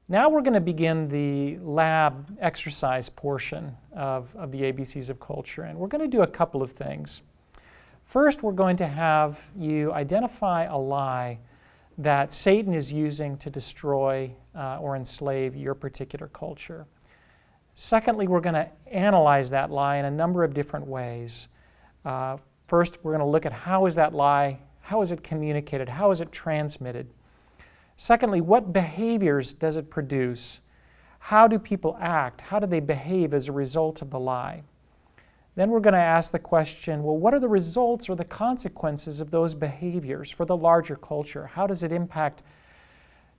Now we're going to begin the lab exercise portion of the ABCs of Culture, and we're going to do a couple of things. First, we're going to have you identify a lie that Satan is using to destroy or enslave your particular culture. Secondly, we're going to analyze that lie in a number of different ways. First, we're going to look at how is that lie, how is it communicated, how is it transmitted? Secondly, what behaviors does it produce? How do people act? How do they behave as a result of the lie? Then we're going to ask the question, well, what are the results or the consequences of those behaviors for the larger culture? How does it impact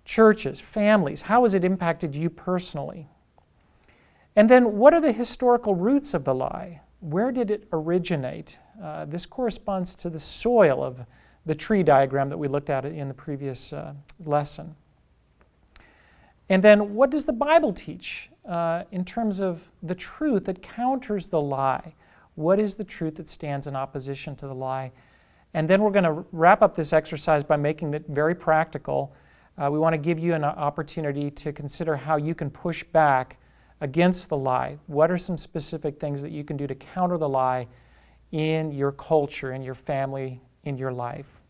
churches, families? How has it impacted you personally? And then what are the historical roots of the lie? Where did it originate? This corresponds to the soil of the tree diagram that we looked at in the previous lesson. And then what does the Bible teach in terms of the truth that counters the lie? What is the truth that stands in opposition to the lie? And then we're going to wrap up this exercise by making it very practical. We want to give you an opportunity to consider how you can push back against the lie. What are some specific things that you can do to counter the lie in your culture, in your family, in your life?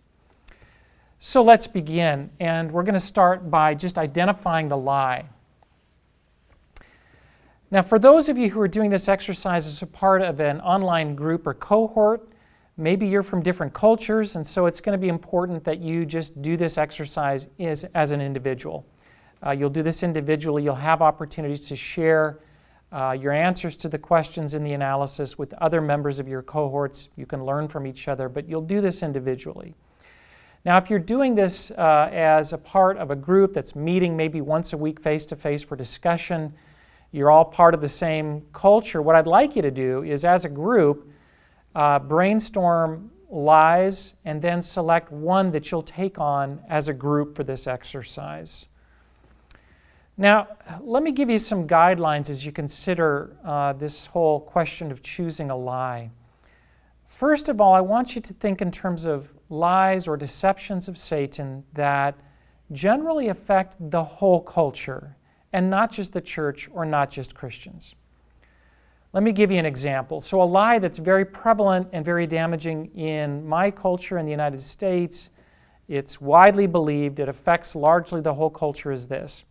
So let's begin, and we're going to start by just identifying the lie. Now, for those of you who are doing this exercise as a part of an online group or cohort, maybe you're from different cultures, and so it's going to be important that you just do this exercise as an individual. You'll do this individually. You'll have opportunities to share your answers to the questions in the analysis with other members of your cohorts. You can learn from each other, but you'll do this individually. Now, if you're doing this as a part of a group that's meeting maybe once a week face-to-face for discussion, you're all part of the same culture, what I'd like you to do is, as a group, brainstorm lies and then select one that you'll take on as a group for this exercise. Now, let me give you some guidelines as you consider this whole question of choosing a lie. First of all, I want you to think in terms of lies or deceptions of Satan that generally affect the whole culture and not just the church or not just Christians. Let me give you an example. So a lie that's very prevalent and very damaging in my culture in the United States, it's widely believed, it affects largely the whole culture, is this.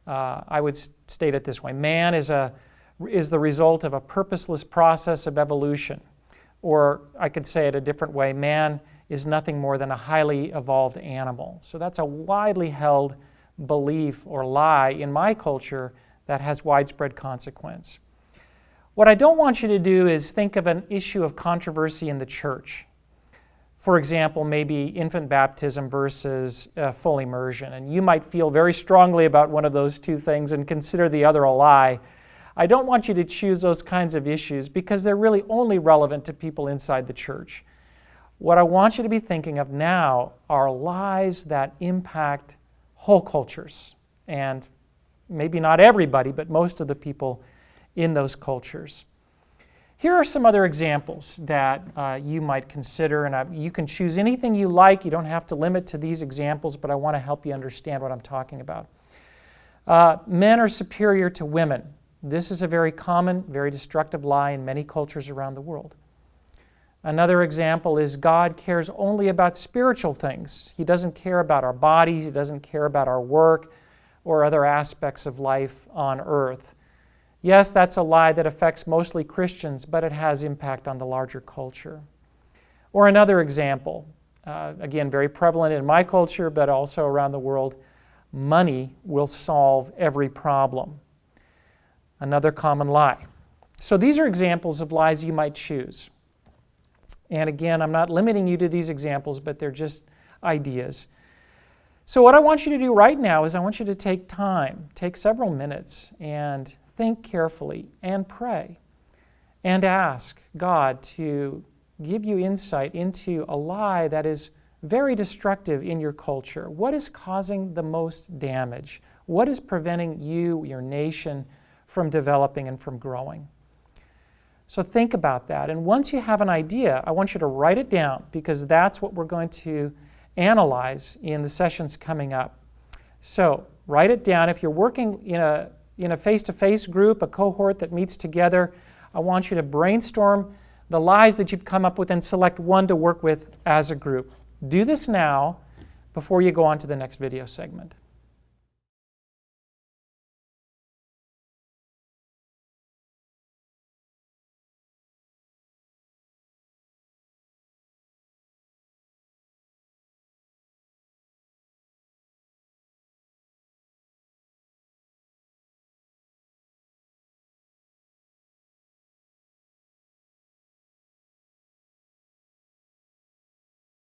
I would state it this way: man is the result of a purposeless process of evolution. Or I could say it a different way: man is nothing more than a highly evolved animal. So that's a widely held belief or lie in my culture that has widespread consequence. What I don't want you to do is think of an issue of controversy in the church. For example, maybe infant baptism versus full immersion. And you might feel very strongly about one of those two things and consider the other a lie. I don't want you to choose those kinds of issues because they're really only relevant to people inside the church. What I want you to be thinking of now are lies that impact whole cultures, and maybe not everybody, but most of the people in those cultures. Here are some other examples that you might consider, and you can choose anything you like. You don't have to limit to these examples, but I want to help you understand what I'm talking about. Men are superior to women. This is a very common, very destructive lie in many cultures around the world. Another example is God cares only about spiritual things. He doesn't care about our bodies. He doesn't care about our work or other aspects of life on earth. Yes, that's a lie that affects mostly Christians, but it has impact on the larger culture. Or another example, again, very prevalent in my culture, but also around the world: money will solve every problem. Another common lie. So these are examples of lies you might choose. And again, I'm not limiting you to these examples, but they're just ideas. So what I want you to do right now is I want you to take time, take several minutes, and think carefully and pray and ask God to give you insight into a lie that is very destructive in your culture. What is causing the most damage? What is preventing you, your nation, from developing and from growing? So think about that. And once you have an idea, I want you to write it down, because that's what we're going to analyze in the sessions coming up. So Write it down. If you're working in a face-to-face group, a cohort that meets together, I want you to brainstorm the lies that you've come up with and select one to work with as a group. Do this now before you go on to the next video segment.